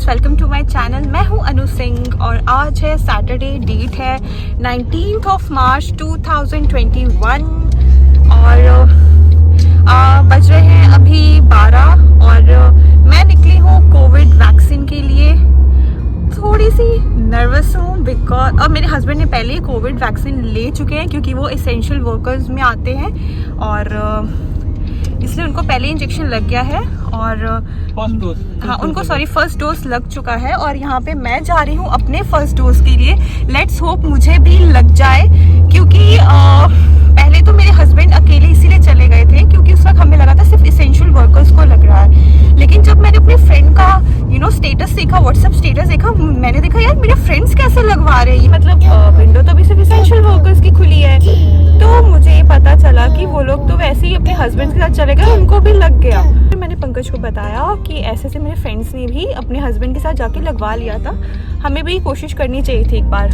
Friends, welcome to my channel. मैं हूं अनु सिंह और आज है सैटरडे, डेट है 19th ऑफ मार्च 2021 और बज रहे हैं अभी 12 और मैं निकली हूं कोविड वैक्सीन के लिए। थोड़ी सी नर्वस हूँ बिकॉज और मेरे हस्बैंड ने पहले ही कोविड वैक्सीन ले चुके हैं क्योंकि वो एसेंशियल वर्कर्स में आते हैं और इसलिए उनको पहले इंजेक्शन लग गया है और फर्स्ट डोज, हाँ उनको फर्स्ट डोज लग चुका है और यहाँ पे मैं जा रही हूँ अपने फर्स्ट डोज के लिए। लेट्स होप मुझे भी लग जाए क्योंकि पहले तो मेरे हस्बैंड अकेले इसीलिए चले गए थे क्योंकि उस वक्त हमें लगा था सिर्फ एसेंशियल वर्कर्स को लग रहा है, लेकिन जब मैंने अपने फ्रेंड का स्टेटस देखा, व्हाट्सएप स्टेटस देखा, मैंने देखा यार मेरे फ्रेंड्स कैसे लगवा रहे हैं, मतलब विंडो तो अभी सिर्फ एसेंशियल वर्कर्स की खुली है। तो मुझे ये पता चला कि वो लोग तो वैसे ही अपने हस्बैंड के साथ चले गए, उनको भी लग गया। फिर मैंने पंकज को बताया कि ऐसे से मेरे फ्रेंड्स ने भी अपने हस्बैंड के साथ जाके लगवा लिया था, हमें भी कोशिश करनी चाहिए थी एक बार।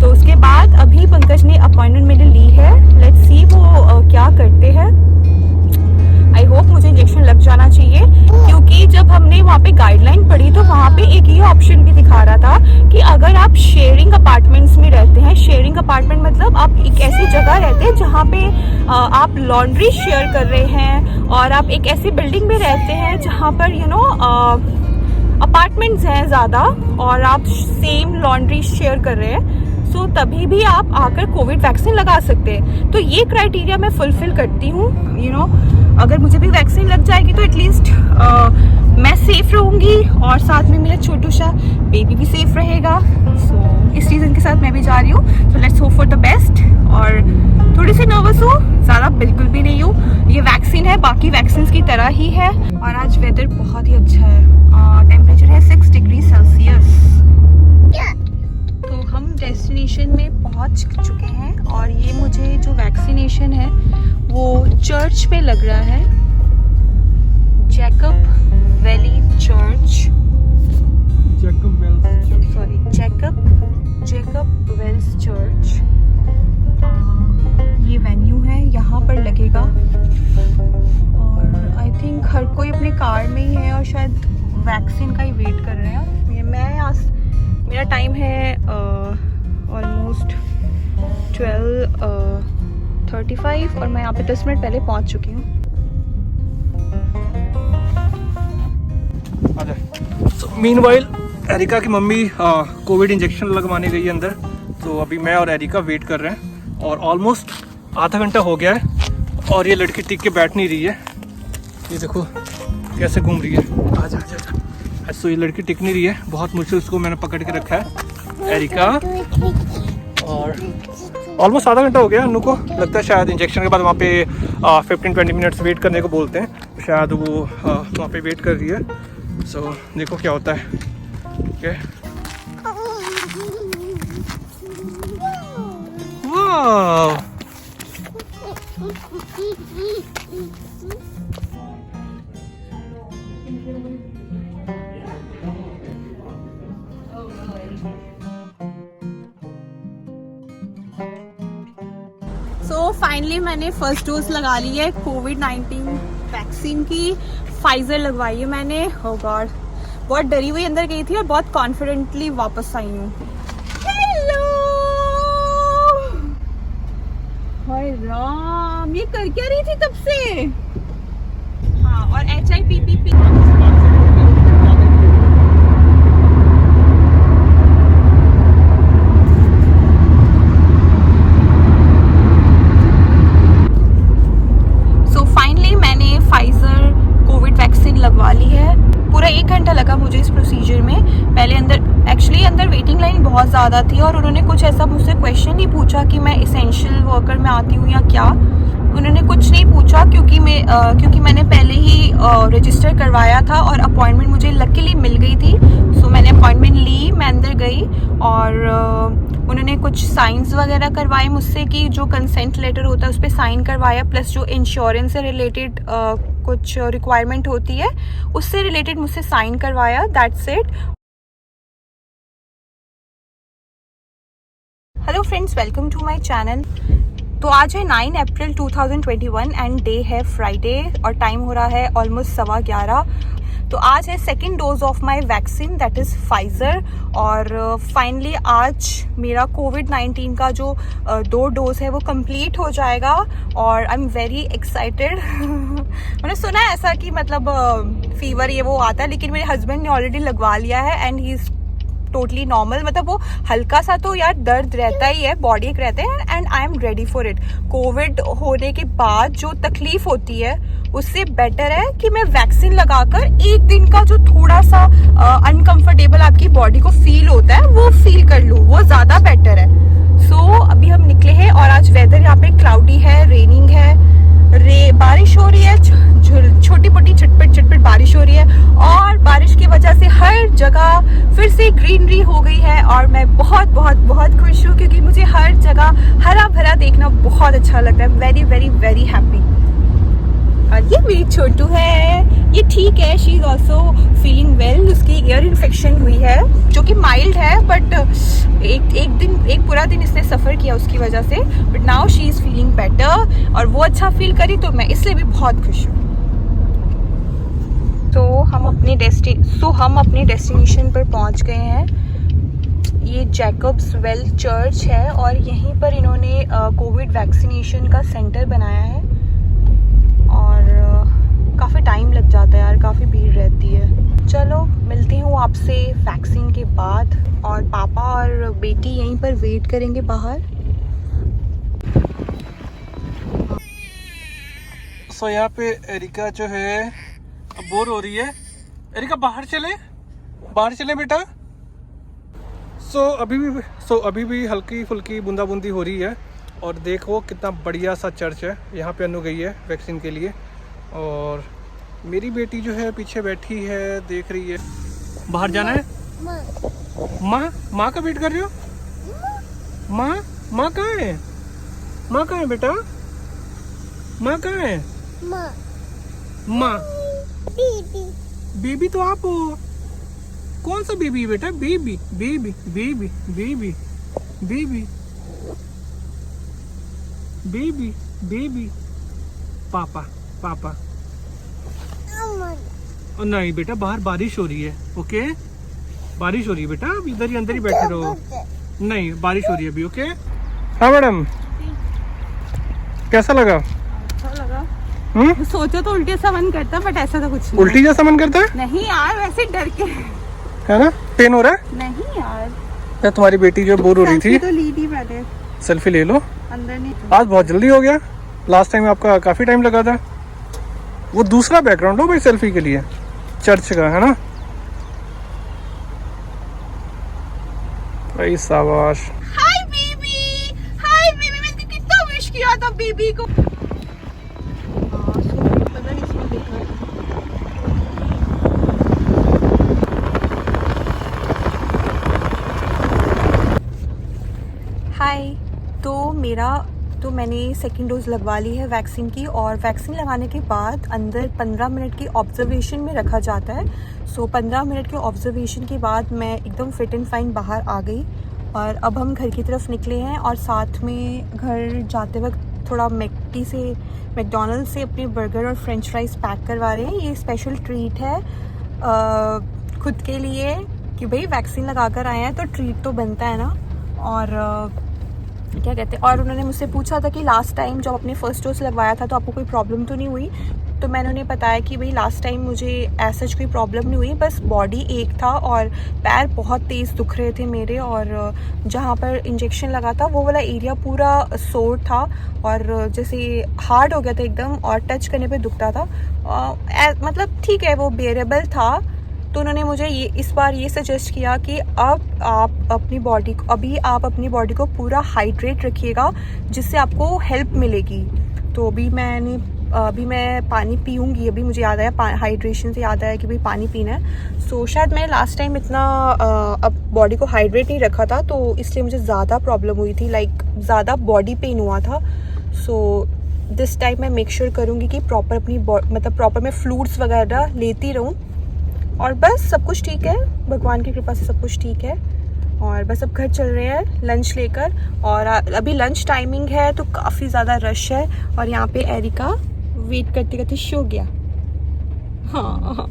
तो उसके बाद अभी पंकज ने अपॉइंटमेंट मेरे ली है, लेट्स सी वो क्या करते हैं। आई होप मुझे इंजेक्शन लग जाना चाहिए क्योंकि जब हमने वहाँ पे गाइडलाइन पढ़ी तो वहाँ पे एक ये ऑप्शन भी दिखा रहा था कि अगर आप शेयरिंग अपार्टमेंट्स में रहते हैं, शेयरिंग अपार्टमेंट मतलब आप एक ऐसी जगह रहते हैं जहाँ पे आप लॉन्ड्री शेयर कर रहे हैं और आप एक ऐसी बिल्डिंग में रहते हैं जहाँ पर अपार्टमेंट्स हैं ज़्यादा और आप सेम लॉन्ड्री शेयर कर रहे हैं, तो तभी भी आप आकर कोविड वैक्सीन लगा सकते हैं। तो ये क्राइटेरिया मैं फुलफिल करती हूँ। अगर मुझे भी वैक्सीन लग जाएगी तो एटलीस्ट मैं सेफ रहूँगी और साथ में मेरा छोटू सा बेबी भी सेफ रहेगा। सो इस रीज़न के साथ मैं भी जा रही हूँ। So let's hope for the best. और थोड़ी सी नर्वस हूँ, ज़्यादा बिल्कुल भी नहीं हूँ। ये वैक्सीन है बाकी वैक्सीन की तरह ही है और आज वेदर बहुत ही अच्छा है। टेम्परेचर है 6 डिग्री सेल्सियस। तो हम डेस्टिनेशन में पहुंच चुके हैं और ये मुझे जो वैक्सीनेशन है वो चर्च पे लग रहा है, Jacob Valley Church, Jacob Wells Church. ये वेन्यू है, यहाँ पर लगेगा और आई थिंक हर कोई अपने कार में ही है और शायद वैक्सीन का ही वेट कर रहे हैं। मेरा टाइम है ऑलमोस्ट 12:35 और मैं यहाँ पे 10 मिनट पहले पहुँच चुकी हूँ। मीनवाइल एरिका की मम्मी कोविड इंजेक्शन लगवाने गई है अंदर, तो अभी मैं और एरिका वेट कर रहे हैं और ऑलमोस्ट आधा घंटा हो गया है और ये लड़की टिक के बैठ नहीं रही है। ये देखो कैसे घूम रही है। आजा आजा आजा। तो ये लड़की टिक नहीं रही है, बहुत मुश्किल उसको मैंने पकड़ के रखा है एरिका। और ऑलमोस्ट आधा घंटा हो गया। अनु को लगता है शायद इंजेक्शन के बाद वहाँ पे 15-20 मिनट्स वेट करने को बोलते हैं, शायद वो वहाँ पे वेट कर रही है। सो देखो क्या होता है। ओके वाह, सो फाइनली मैंने फर्स्ट डोज लगा ली है कोविड-19 वैक्सीन की। फाइजर लगवाई है मैंने। ओह गॉड, बहुत डरी हुई अंदर गई थी और बहुत कॉन्फिडेंटली वापस आई हूँ। हेलो, हाय राम, ये कर क्या रही थी तब से? हाँ, और HIPPP लगवा ली है। पूरा 1 घंटा लगा मुझे इस प्रोसीजर में। पहले अंदर वेटिंग लाइन बहुत ज़्यादा थी और उन्होंने कुछ ऐसा मुझसे क्वेश्चन नहीं पूछा कि मैं एसेंशियल वर्कर में आती हूँ या क्या। उन्होंने कुछ नहीं पूछा क्योंकि मैंने पहले ही रजिस्टर करवाया था और अपॉइंटमेंट मुझे लकीली मिल गई थी। सो मैंने अपॉइंटमेंट ली, मैं अंदर गई और उन्होंने कुछ साइंस वगैरह करवाए मुझसे कि जो कंसेंट लेटर होता है उस पर साइन करवाया, प्लस जो इंश्योरेंस से रिलेटेड कुछ रिक्वायरमेंट होती है उससे रिलेटेड मुझसे साइन करवाया। That's it. Hello friends, welcome to my channel. तो आज है 9 अप्रैल 2021 एंड डे है फ्राइडे और टाइम हो रहा है ऑलमोस्ट 11:15। तो आज है second dose of my vaccine, that is Pfizer. और फाइनली आज मेरा कोविड-19 का जो 2 डोज है वो कंप्लीट हो जाएगा और आई एम वेरी एक्साइटेड। मैंने सुना है ऐसा कि मतलब फीवर ये वो आता है, लेकिन मेरे हस्बैंड ने ऑलरेडी लगवा लिया है and he is totally normal. मतलब वो हल्का सा तो यार दर्द रहता ही है, बॉडी एक रहते हैं, and I am ready for it. Covid होने के बाद जो तकलीफ होती है उससे बेटर है कि मैं वैक्सीन लगाकर एक दिन का जो थोड़ा सा अनकंफर्टेबल आपकी बॉडी को फील होता है वो फील कर लूँ, वो ज़्यादा बेटर है। सो अभी हम निकले हैं और आज वेदर यहाँ पे क्लाउडी है, रेनिंग है, बारिश हो रही है, छोटी मोटी चिटपिट बारिश हो रही है और बारिश की वजह से हर जगह फिर से ग्रीनरी हो गई है और मैं बहुत बहुत बहुत खुश हूँ क्योंकि मुझे हर जगह हरा भरा देखना बहुत अच्छा लगता है। Very very very happy. और ये मेरी छोटू है, ये ठीक है, she is also feeling well. उसकी ईयर इन्फेक्शन हुई है जो कि माइल्ड है, बट एक पूरा दिन इसने सफ़र किया उसकी वजह से, but now she is feeling better और वो अच्छा फील करी तो मैं इसलिए भी बहुत खुश हूँ। तो हम अपने डेस्टिनेशन पर पहुँच गए हैं। ये जैकब्स वेल चर्च है और यहीं पर इन्होंने कोविड वैक्सीनेशन का सेंटर बनाया है और काफ़ी टाइम लग जाता है यार, काफ़ी भीड़ रहती है। चलो मिलती हूँ आपसे वैक्सीन के बाद और पापा और बेटी यहीं पर वेट करेंगे बाहर। सो यहाँ पे एरिका जो है बोर हो रही है। एरिका बाहर चले बेटा। सो अभी भी हल्की फुल्की बूंदाबूंदी हो रही है और देखो कितना बढ़िया सा चर्च है। यहाँ पे अनु गई है वैक्सीन के लिए और मेरी बेटी जो है पीछे बैठी है, देख रही है। बाहर जाना है? माँ का वेट कर रहे हो? माँ कहाँ है? माँ कहाँ है बेटा? माँ कहाँ है? माँ बेबी तो आप हो। कौन सा बेबी बेटा? Baby baby baby baby baby baby baby पापा पापा। नहीं बेटा, बाहर बारिश हो रही है। ओके, बारिश हो रही है बेटा, अब इधर ही अंदर ही बैठे रहो। नहीं, बारिश हो रही है अभी। ओके। हाँ मैडम, कैसा लगा? अच्छा लगा। सोचा तो उल्टी सा मन करता, बट ऐसा तो कुछ नहीं। उल्टी जैसा मन करता है? नहीं यार, वैसे डर के है ना। पेन हो रहा है? नहीं यार। तुम्हारी बेटी जो बोर हो रही थी, तो ली थी मैंने। सेल्फी ले लो। अंदर नहीं। आज बहुत जल्दी हो गया, लास्ट टाइम आपका काफी टाइम लगा था। वो दूसरा बैकग्राउंड हो भाई सेल्फी के लिए, चर्च का, है ना भाई। शाबाश। हाय बेबी, मैंने कितना विश किया था बेबी को। हाय, तो मैंने सेकेंड डोज लगवा ली है वैक्सीन की और वैक्सीन लगाने के बाद अंदर 15 मिनट की ऑब्जर्वेशन में रखा जाता है। सो 15 मिनट के ऑब्जर्वेशन के बाद मैं एकदम फिट एंड फाइन बाहर आ गई और अब हम घर की तरफ निकले हैं और साथ में घर जाते वक्त थोड़ा मैकडॉनल्ड से अपने बर्गर और फ्रेंच फ्राइज़ पैक करवा रहे हैं। ये स्पेशल ट्रीट है खुद के लिए कि भाई वैक्सीन लगा कर आए हैं तो ट्रीट तो बनता है ना। और क्या कहते हैं, और उन्होंने मुझसे पूछा था कि लास्ट टाइम जब अपने फर्स्ट डोज लगवाया था तो आपको कोई प्रॉब्लम तो नहीं हुई। तो मैंने उन्हें बताया कि भाई लास्ट टाइम मुझे ऐसा कोई प्रॉब्लम नहीं हुई, बस बॉडी एक था और पैर बहुत तेज़ दुख रहे थे मेरे और जहाँ पर इंजेक्शन लगा था वो वाला एरिया पूरा सोर था और जैसे हार्ड हो गया था एकदम और टच करने पे दुखता था। मतलब ठीक है, वो बेरेबल था। तो उन्होंने मुझे इस बार ये सजेस्ट किया कि अब आप अपनी बॉडी को पूरा हाइड्रेट रखिएगा जिससे आपको हेल्प मिलेगी। तो अभी मैं पानी पीऊँगी। अभी मुझे याद आया, हाइड्रेशन से याद आया कि भाई पानी पीना है। सो शायद मैं लास्ट टाइम इतना अब बॉडी को हाइड्रेट नहीं रखा था तो इसलिए मुझे ज़्यादा प्रॉब्लम हुई थी, लाइक ज़्यादा बॉडी पेन हुआ था। सो दिस टाइम मैं मेक श्योर करूँगी कि प्रॉपर मैं फ्लूइड्स वगैरह लेती रहूँ और बस सब कुछ ठीक है, भगवान की कृपा से सब कुछ ठीक है। और बस अब घर चल रहे हैं लंच लेकर और अभी लंच टाइमिंग है तो काफ़ी ज़्यादा रश है और यहाँ पे एरिका वेट करते करते सो गया। हाँ,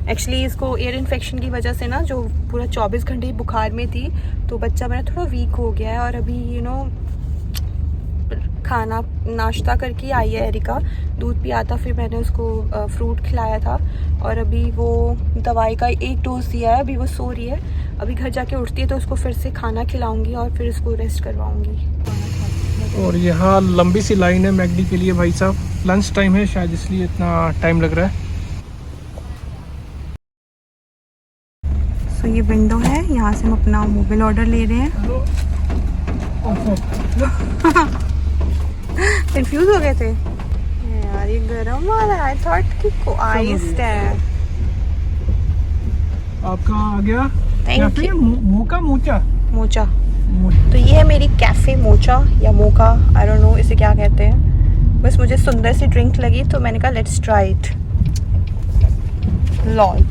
एक्चुअली इसको एयर इन्फेक्शन की वजह से ना, जो पूरा 24 घंटे बुखार में थी, तो बच्चा मेरा थोड़ा वीक हो गया है। और अभी खाना नाश्ता करके आई है एरिका, दूध पिया था, फिर मैंने उसको फ्रूट खिलाया था, और अभी वो दवाई का 1 डोज दिया है। अभी वो सो रही है, अभी घर जाके उठती है तो उसको फिर से खाना खिलाऊंगी और फिर उसको रेस्ट करवाऊंगी। और यहाँ लंबी सी लाइन है मैकडी के लिए भाई साहब, लंच टाइम है शायद इसलिए इतना टाइम लग रहा है। सो ये विंडो है, यहाँ से हम अपना मोबाइल ऑर्डर ले रहे हैं। कंफ्यूज हो गए थे यार, ये गर्म वाला है, आई थॉट कि आइस्ड है। आपका आ गया thank you. Mocha mocha mocha, तो ये है मेरी कैफ़े मोचा या मोका, आई डोंट नो इसे क्या कहते हैं। बस मुझे सुंदर सी ड्रिंक लगी तो मैंने कहा लेट्स ट्राई इट। लॉल